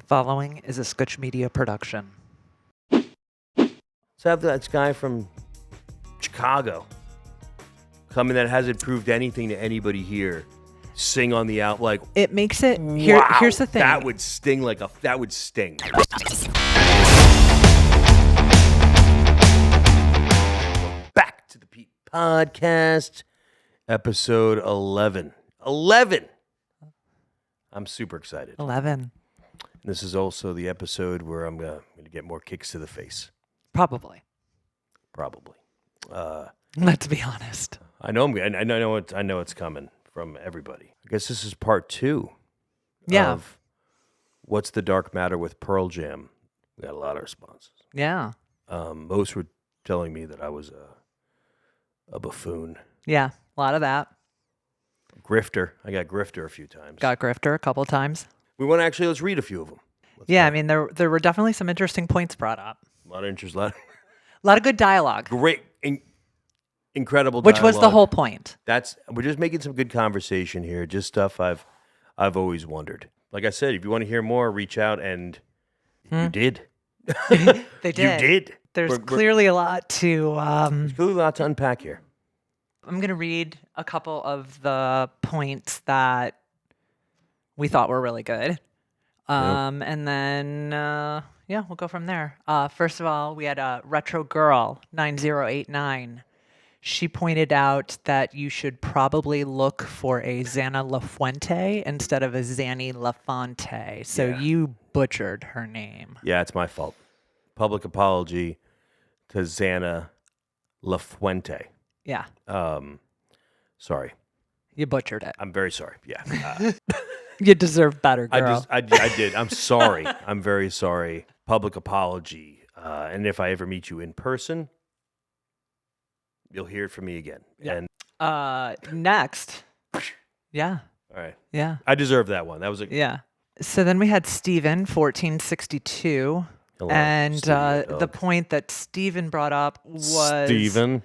Following is a Scutch Media production. So have that guy from Chicago coming that hasn't proved anything to anybody here sing on the out like It makes it wow, here's the thing. that would sting. Back to the Pete podcast, episode 11. I'm super excited. 11. This is also the episode where I'm gonna get more kicks to the face. Probably. Let's be honest. I know it's coming from everybody. I guess this is part 2. Yeah. Of What's the Dark Matter with Pearl Jam. We got a lot of responses. Yeah. Most were telling me that I was a buffoon. Yeah. A lot of that. Grifter. I got grifter a few times. Got grifter a couple times. Let's read a few of them. I mean, there were definitely some interesting points brought up. A lot of interest, a lot of good dialogue. Great, incredible Which dialogue. was the whole point. We're just making some good conversation here, just stuff I've always wondered. Like I said, if you want to hear more, reach out, and you did. They did. You did. There's clearly a lot to... There's clearly a lot to unpack here. I'm going to read a couple of the points that we thought were really good. And then, we'll go from there. First of all, we had a Retro Girl 9089. She pointed out that you should probably look for a Xana LaFuente instead of a Zanny LaFonte. So you butchered her name. Yeah, it's my fault. Public apology to Xana LaFuente. Yeah. Sorry. You butchered it. I'm very sorry. Yeah. You deserve better, girl. I did. I'm sorry. I'm very sorry. Public apology. And if I ever meet you in person, you'll hear it from me again. Yeah. And next. Yeah. All right. Yeah. I deserve that one. That was Yeah. So then we had Steven 1462. Hello, and Stevie, the point that Steven brought up was Steven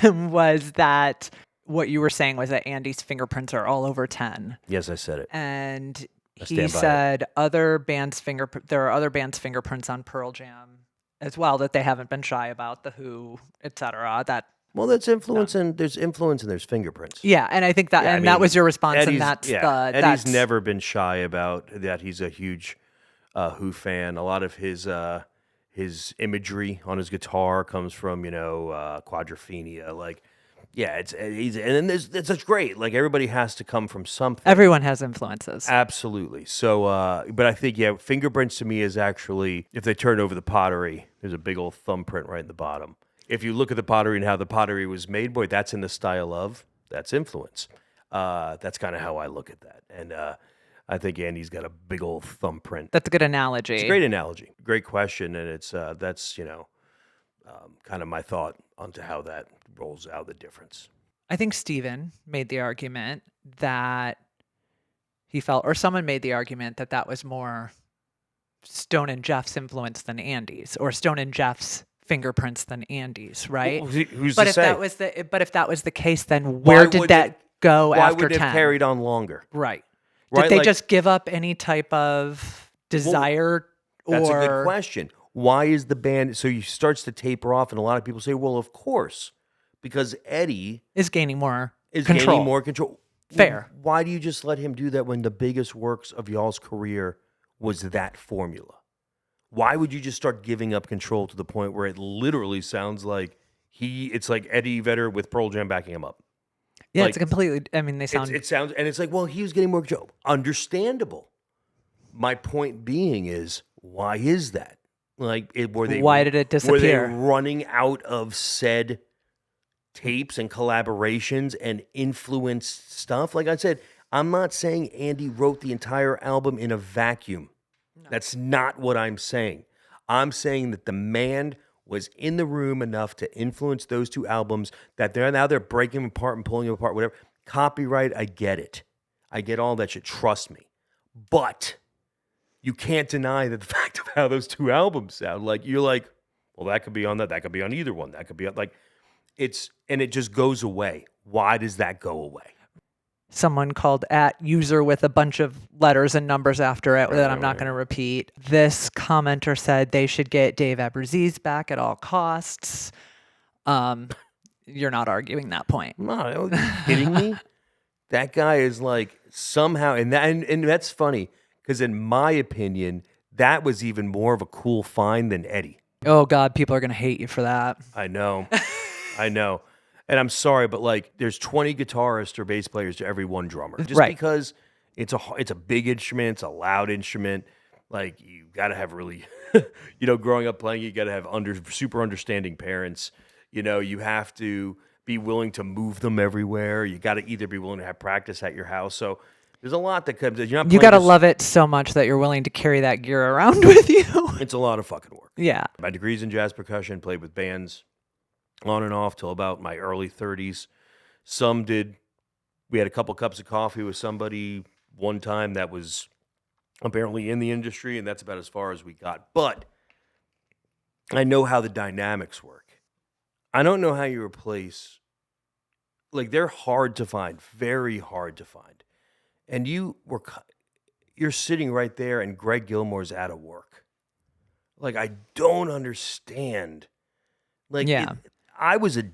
was that what you were saying was that Andy's fingerprints are all over 10. Yes, I said it. And I he said there are other bands' fingerprints on Pearl Jam as well that they haven't been shy about, The Who, etc. Well, that's influence, and there's influence, and there's fingerprints. Yeah, and I think that, that was your response, Eddie's, and that's Eddie's never been shy about that. He's a huge Who fan. A lot of his imagery on his guitar comes from Quadrophenia. Like, yeah, that's great. Like, everybody has to come from something. Everyone has influences. Absolutely. So, but I think fingerprints to me is actually, if they turn over the pottery, there's a big old thumbprint right in the bottom. If you look at the pottery and how the pottery was made, boy, that's in the style of, that's influence. That's kind of how I look at that. And I think Andy's got a big old thumbprint. That's a good analogy. It's a great analogy. Great question. And it's that's, kind of my thought onto how that rolls out, the difference. I think Steven made the argument that he felt, or someone made the argument that was more Stone and Jeff's influence than Andy's, or Stone and Jeff's fingerprints than Andy's, right? Well, who's but to if say? But if that was the case, then where did that go after 10? Why would it have carried on longer? Right. Right? Did they just give up any type of desire? That's a good question. Why is the band, so he starts to taper off, and a lot of people say, well, of course, because Eddie is gaining more control. Fair. Why do you just let him do that when the biggest works of y'all's career was that formula? Why would you just start giving up control to the point where it literally sounds like it's like Eddie Vedder with Pearl Jam backing him up? Yeah, like, it's completely, I mean, they sound... It sounds, and it's like, well, he was getting more control. Understandable. My point being is, why is that? Like, why did it disappear? Were they running out of said tapes and collaborations and influenced stuff? Like I said, I'm not saying Andy wrote the entire album in a vacuum. No. That's not what I'm saying. I'm saying that the man was in the room enough to influence those two albums that they're breaking them apart and pulling them apart, whatever. Copyright, I get it. I get all that shit. Trust me. But you can't deny the fact of how those two albums sound. Like, you're like, well, that could be on that. That could be on either one. That could be on, like, and it just goes away. Why does that go away? someone called @user with a bunch of letters and numbers after it that I'm not going to repeat. This commenter said they should get Dave Abbruzzese back at all costs. You're not arguing that point. No, are you kidding me? That guy is like somehow, and that's funny because in my opinion, that was even more of a cool find than Eddie. Oh God, people are going to hate you for that. I know. I know. And I'm sorry, but like there's 20 guitarists or bass players to every one drummer. Just because it's a big instrument, it's a loud instrument. Like you got to have really, growing up playing, you got to have super understanding parents. You have to be willing to move them everywhere. You got to either be willing to have practice at your house. So there's a lot that comes. You got to love it so much that you're willing to carry that gear around with you. It's a lot of fucking work. Yeah. My degree's in jazz percussion, played with bands on and off till about my early 30s. Some did. We had a couple cups of coffee with somebody one time that was apparently in the industry, and that's about as far as we got. But I know how the dynamics work. I don't know how you replace, like they're hard to find, very hard to find. And you're sitting right there and Greg Gilmore's out of work. Like, I don't understand. Like, I was a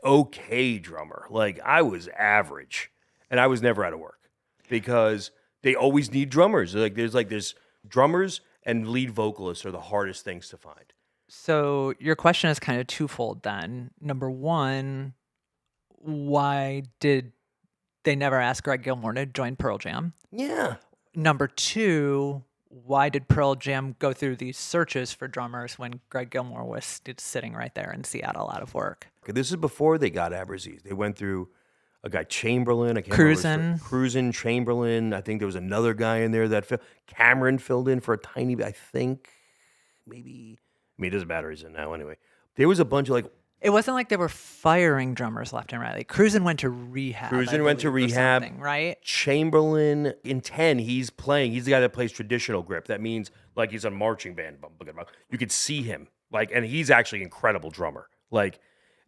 okay drummer. Like, I was average. And I was never out of work because they always need drummers. There's drummers and lead vocalists are the hardest things to find. So your question is kind of twofold then. Number one, why did they never ask Greg Gilmore to join Pearl Jam? Yeah. Number two, why did Pearl Jam go through these searches for drummers when Greg Gilmore was sitting right there in Seattle out of work? Okay, this is before they got Abbruzzese. They went through a guy, Chamberlain. I can't remember. Cruisin', Chamberlain. I think there was another guy in there that Cameron filled in for a tiny bit, I think. Maybe. I mean, it doesn't matter. He's in now anyway. There was a bunch of It wasn't like they were firing drummers left and right. Like Cruisin' went to rehab. Right? Chamberlain in 10, he's playing. He's the guy that plays traditional grip. That means like he's a marching band. You could see him. And he's actually an incredible drummer. Like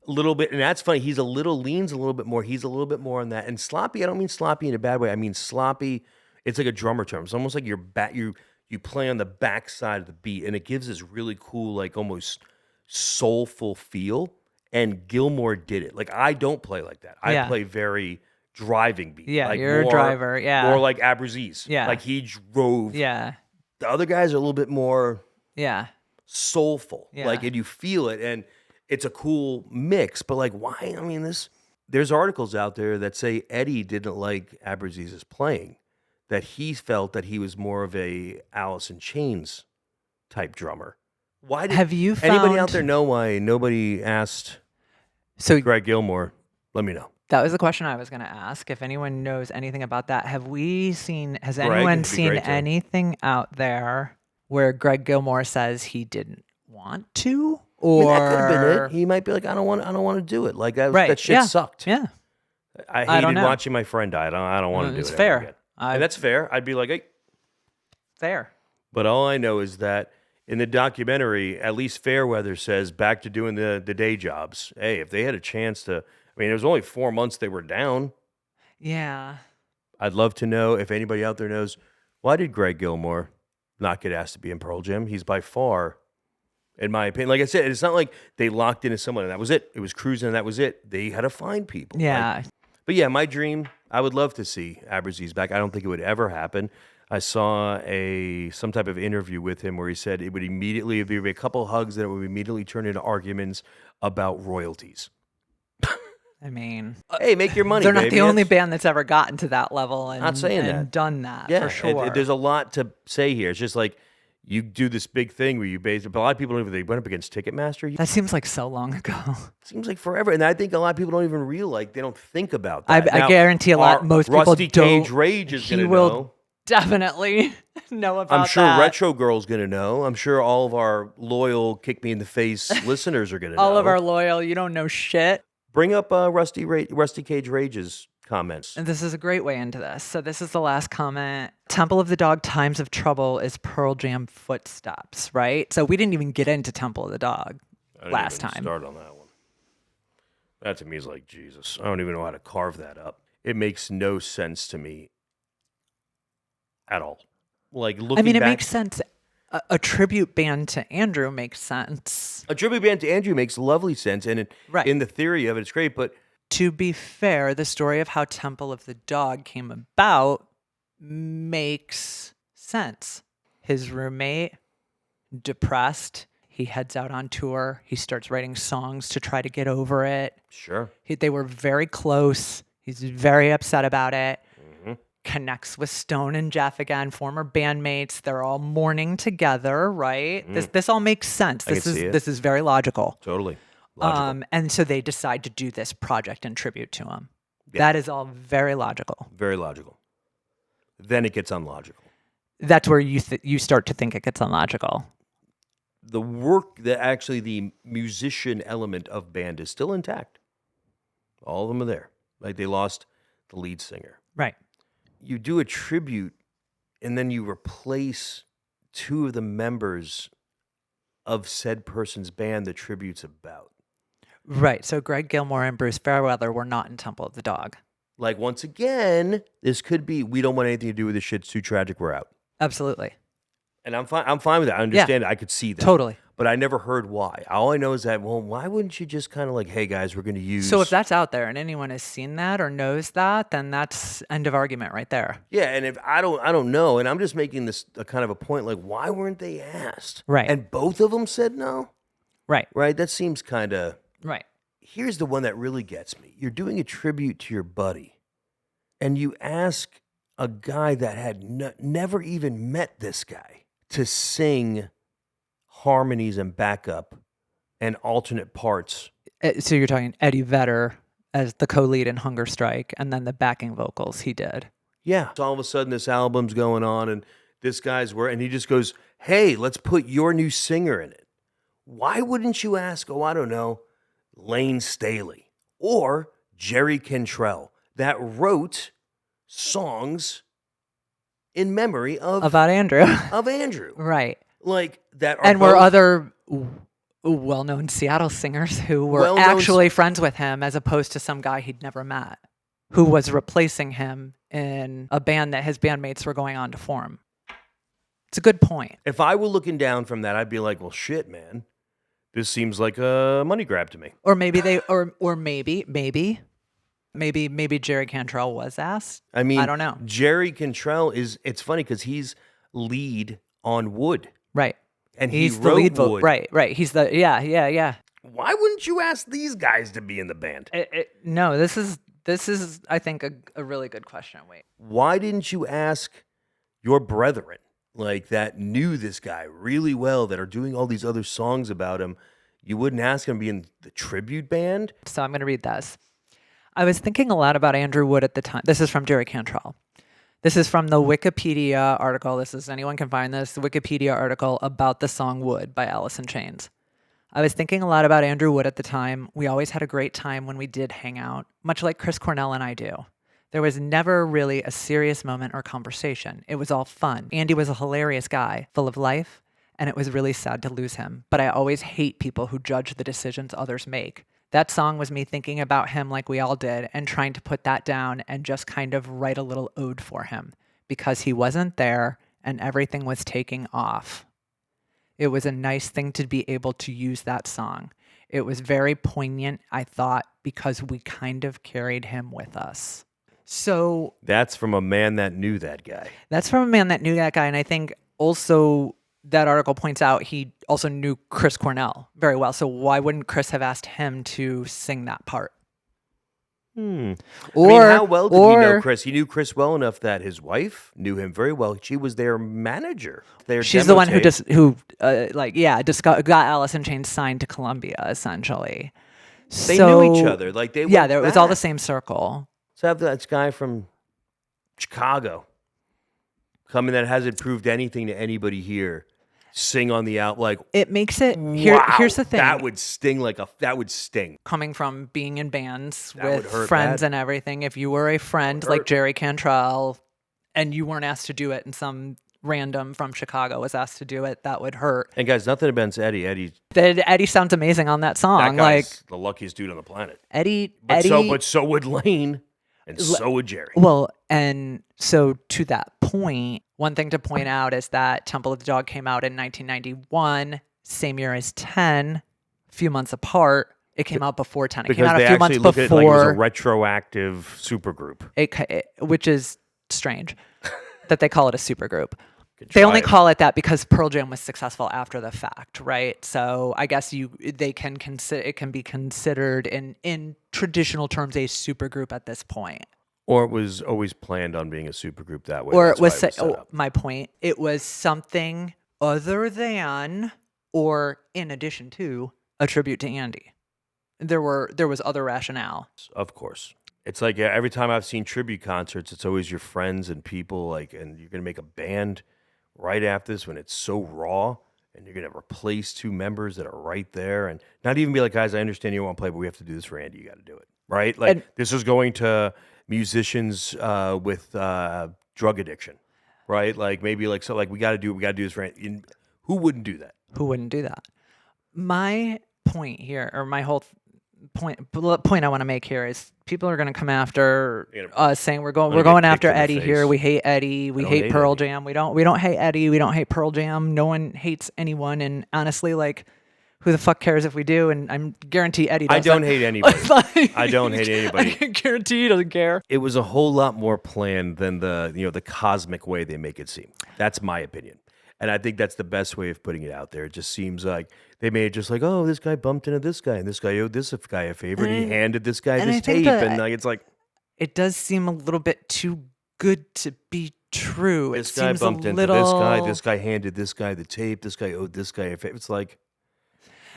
a little bit, and that's funny. Leans a little bit more. He's a little bit more on that. And sloppy, I don't mean sloppy in a bad way. I mean sloppy. It's like a drummer term. It's almost like you play on the back side of the beat, and it gives this really cool, like almost soulful feel. And Gilmore did it. Like I don't play like that. I play very driving beat. Yeah, like you're a driver. Yeah, more like Abbruzzese. Yeah, like he drove. Yeah, the other guys are a little bit more. Yeah, soulful. Yeah. Like, and you feel it, and it's a cool mix. But like, why? I mean, there's articles out there that say Eddie didn't like Abbruzese's playing. That he felt that he was more of a Alice in Chains type drummer. Why did anybody out there know why nobody asked Greg Gilmore? Let me know. That was the question I was going to ask. If anyone knows anything about that, has anyone seen anything out there where Greg Gilmore says he didn't want to? Or that could have been it. He might be like, I don't want to do it. Like that shit sucked. Yeah. I hated watching my friend die. I don't want to do it. It's fair. And that's fair. I'd be like, hey. Fair. But all I know is that in the documentary, at least Fairweather says back to doing the day jobs. Hey, if they had a chance to, I mean, it was only 4 months they were down. Yeah. I'd love to know if anybody out there knows, why did Greg Gilmore not get asked to be in Pearl Jam? He's by far, in my opinion, like I said, it's not like they locked into someone and that was it. It was Cruising and that was it. They had to find people. Yeah. But yeah, my dream, I would love to see Abbruzzese back. I don't think it would ever happen. I saw some type of interview with him where he said it'd be a couple hugs that it would immediately turn into arguments about royalties. I mean, hey, make your money. They're not the only band that's ever gotten to that level and done that. Yeah, for sure. There's a lot to say here. It's just like you do this big thing where but a lot of people don't even, they went up against Ticketmaster. That seems like so long ago. Seems like forever. And I think a lot of people don't even realize, they don't think about that. I guarantee most people Rusty don't. Cage Rage is going to know. Definitely know about that. I'm sure Retro Girl's going to know. I'm sure all of our loyal Kick Me in the Face listeners are going to know. All of our loyal, you don't know shit. Bring up Rusty Cage Rage's comments. And this is a great way into this. So this is the last comment. Temple of the Dog, Times of Trouble is Pearl Jam footsteps, right? So we didn't even get into Temple of the Dog last time. Start on that one. That to me is like Jesus. I don't even know how to carve that up. It makes no sense to me at all. Like I looking mean, it back, makes sense. A tribute band to Andrew makes sense. a tribute band to Andrew makes lovely sense, and Right. in the theory of it, it's great. But To be fair, the story of how Temple of the Dog came about makes sense. His roommate, depressed, he heads out on tour. He starts writing songs to try to get over it. sure, They were very close. He's very upset about it. Mm-hmm. Connects with Stone and Jeff again, former bandmates. They're all mourning together, right? This all makes sense. can see it. This is very logical. Totally logical. And so they decide to do this project in tribute to him. Yeah. That is all very logical. Very logical. Then it gets unlogical. That's where you start to think it gets unlogical. The work, actually the musician element of band is still intact. All of them are there. Like they lost the lead singer. Right. You do a tribute and then you replace two of the members of said person's band the tribute's about. Right. So Greg Gilmore and Bruce Fairweather were not in Temple of the Dog. Like once again, this could be, we don't want anything to do with this shit. It's too tragic. We're out. Absolutely. And I'm fine with that. I understand. I could see that. Totally. But I never heard why. All I know is that, well, why wouldn't you just kind of like, hey guys, we're going to use. So if that's out there and anyone has seen that or knows that, then that's end of argument right there. Yeah, and if I don't know, and I'm just making this a kind of a point, like why weren't they asked? Right. And both of them said no. Right. Right. That seems kind of. Right. Here's the one that really gets me. You're doing a tribute to your buddy, and you ask a guy that had never even met this guy to sing harmonies and backup and alternate parts. So you're talking Eddie Vedder as the co-lead in Hunger Strike, and then the backing vocals he did. Yeah. So all of a sudden this album's going on, and this guy's and he just goes, hey, let's put your new singer in it. Why wouldn't you ask, I don't know, Layne Staley or Jerry Cantrell that wrote songs in memory About Andrew. of Andrew. Right. Like that are And were both other well-known Seattle singers who were actually friends with him as opposed to some guy he'd never met who was replacing him in a band that his bandmates were going on to form. It's a good point. If I were looking down from that, I'd be like, well, shit, man. This seems like a money grab to me. Or maybe they or maybe Jerry Cantrell was asked. I mean, I don't know. Jerry Cantrell it's funny because he's lead on Wood. Right. And he's he the wrote lead vocal. Wood. Right. He's the yeah. Why wouldn't you ask these guys to be in the band? No, this is I think a really good question. Wait. Why didn't you ask your brethren like that knew this guy really well that are doing all these other songs about him? You wouldn't ask him to be in the tribute band? So I'm going to read this. I was thinking a lot about Andrew Wood at the time. This is from Jerry Cantrell. This is from the Wikipedia article. Anyone can find this, the Wikipedia article about the song Wood by Alice in Chains. I was thinking a lot about Andrew Wood at the time. We always had a great time when we did hang out, much like Chris Cornell and I do. There was never really a serious moment or conversation. It was all fun. Andy was a hilarious guy, full of life, and it was really sad to lose him. But I always hate people who judge the decisions others make. That song was me thinking about him like we all did and trying to put that down and just kind of write a little ode for him because he wasn't there and everything was taking off. It was a nice thing to be able to use that song. It was very poignant, I thought, because we kind of carried him with us. So that's from a man that knew that guy. That's from a man that knew that guy. And I think also that article points out he also knew Chris Cornell very well. So why wouldn't Chris have asked him to sing that part? Or how well did he know Chris? He knew Chris well enough that his wife knew him very well. She was their manager. She's the one who got Alice in Chains signed to Columbia, essentially. They knew each other. Like it was all the same circle. So have that guy from Chicago coming that hasn't proved anything to anybody here sing on the out like it makes it wow, here's the thing. That would sting. Coming from being in bands with friends and everything, if you were a friend like Jerry Cantrell and you weren't asked to do it and some random from Chicago was asked to do it, that would hurt. And guys, nothing against Eddie. Eddie sounds amazing on that song. That guy's the luckiest dude on the planet. Eddie So would Layne. And so would Jerry. Well, and so to that point, one thing to point out is that Temple of the Dog came out in 1991, same year as 10, a few months apart. It came out before 10. It came Because out they a few actually months look at it like it was a before, retroactive supergroup. which is strange that they call it a supergroup. Could They try only it. call it that because Pearl Jam was successful after the fact, right? So I guess it can be considered in traditional terms a supergroup at this point. Or it was always planned on being a supergroup that way. Or That's it was, why set up. my point, it was something other than or in addition to a tribute to Andy. There was other rationale. Of course. It's like every time I've seen tribute concerts, it's always your friends and people like, and you're going to make a band right after this when it's so raw, and you're going to replace two members that are right there, and not even be like, guys, I understand you want to play, but we have to do this for Andy. You got to do it, right? Like And- this is going to musicians with drug addiction, right? Like maybe like so, like we got to do this for Andy. Who wouldn't do that? Who wouldn't do that? My point here, or my whole point I want to make here is people are going to come after us saying we're going after kicked in the Eddie here. face. We hate Eddie. We don't hate hate Pearl Eddie. Jam. We don't hate Eddie. We don't hate Pearl Jam. No one hates anyone. And honestly, like, who the fuck cares if we do? And I'm guarantee Eddie I doesn't. don't hate anybody. Like, I don't hate anybody. I can guarantee he doesn't care. It was a whole lot more planned than the cosmic way they make it seem. That's my opinion. And I think that's the best way of putting it out there. It just seems like they made it just like, oh, this guy bumped into this guy, and this guy owed this guy a favor, and he handed this guy and this I think tape, that and like it's like it does seem a little bit too good to be true. this it guy seems bumped a into little... this guy handed this guy the tape, this guy owed this guy a favor. It's like,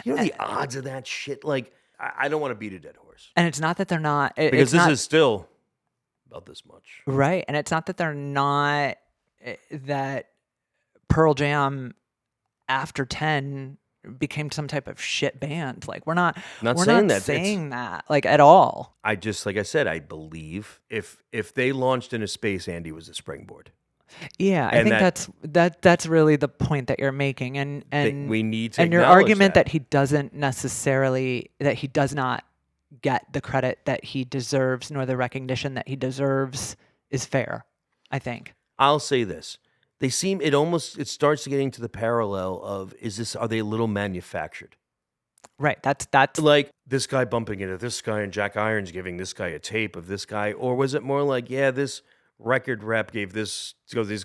you know the odds of that shit? Like, I don't want to beat a dead horse. And it's not that they're not... Because this is still about this much. Right. And it's not that they're not... that Pearl Jam after 10 became some type of shit band. Like, we're not saying that like at all. I just, like I said, I believe if they launched into space, Andy was a springboard. Yeah, I And think that's really the point that you're making, and we need to and your acknowledge argument that he does not get the credit that he deserves nor the recognition that he deserves is fair. I think. I'll say this. They seem, it starts getting to the parallel of, are they a little manufactured? Right. That's Like this guy bumping into this guy and Jack Irons giving this guy a tape of this guy, or was it more like, yeah, this record rep gave this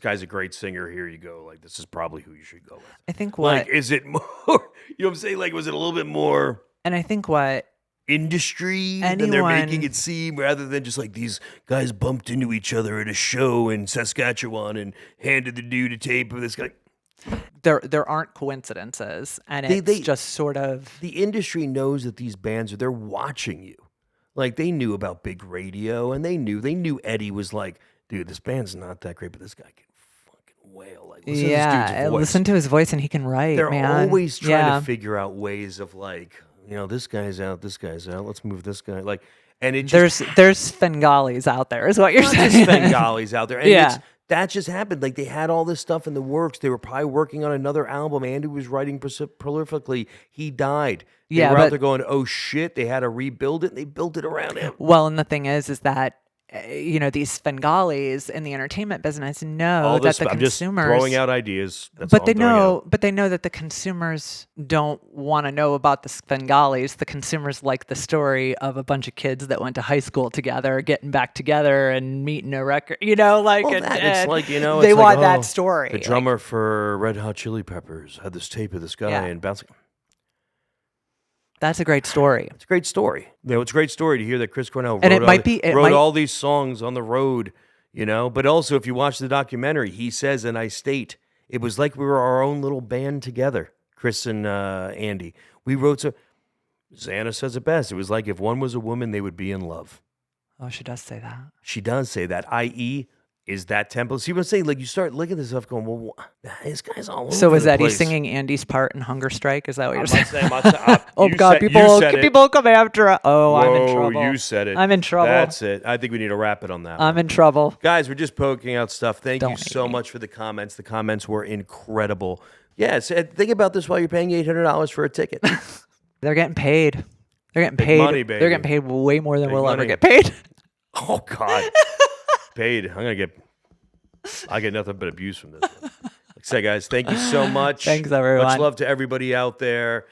guy's a great singer, here you go, like this is probably who you should go with. I think Like, is it more, you know what I'm saying? Like, was it a little bit more and I think what industry than they're making it seem, rather than just like these guys bumped into each other at a show in Saskatchewan and handed the dude a tape of this guy? there aren't coincidences, and it's just sort of the industry knows that these bands they're watching you. Like they knew about big radio, and they knew Eddie was like, dude, this band's not that great, but this guy can fucking wail. Like, listen to this dude's voice. Listen to his voice, and he can write. They're man. always trying to figure out ways of like, you know, this guy's out, let's move this guy. Like, and it just, there's Svengalis out there, is what you're saying. Svengalis out there, and Yeah. that just happened. Like they had all this stuff in the works. They were probably working on another album. Andy was writing prolifically. He died. They were out there going, oh shit, they had to rebuild it, and they built it around him. Well, and the thing is that these Svengalis in the entertainment business know that the I'm consumers just throwing out ideas. That's but all they I'm throwing know out. but they know that the consumers don't want to know about the Svengalis. The consumers like the story of a bunch of kids that went to high school together getting back together and meeting a record, It's like, they want that story. The drummer for Red Hot Chili Peppers had this tape of this guy and bouncing. That's a great story. It's a great story. It's a great story to hear that Chris Cornell And wrote all these songs on the road, But also, if you watch the documentary, he says, and I state, it was like we were our own little band together, Chris and Andy. We wrote Xana says it best. It was like if one was a woman, they would be in love. Oh, she does say that. She does say that, i.e., is that tempo. See what I'm saying? Like, you start looking at this stuff going, well, this guy's all over So was the Eddie place. singing Andy's part in Hunger Strike? Is that what you're I'm saying? not saying, Oh, God, people come after us. Oh, I'm in trouble. You said it. I'm in trouble. That's it. I think we need to wrap it on that I'm one. in trouble. Guys, we're just poking out stuff. Thank you Don't so hate me. much for the comments. The comments were incredible. Yes, think about this while you're paying $800 for a ticket. They're getting paid. They're getting Big paid. money, baby. They're getting paid way more than Big we'll ever money. get paid. Oh God, paid. I get nothing but abuse from this one. Like I said, guys, thank you so much. Thanks, everyone. Much love to everybody out there.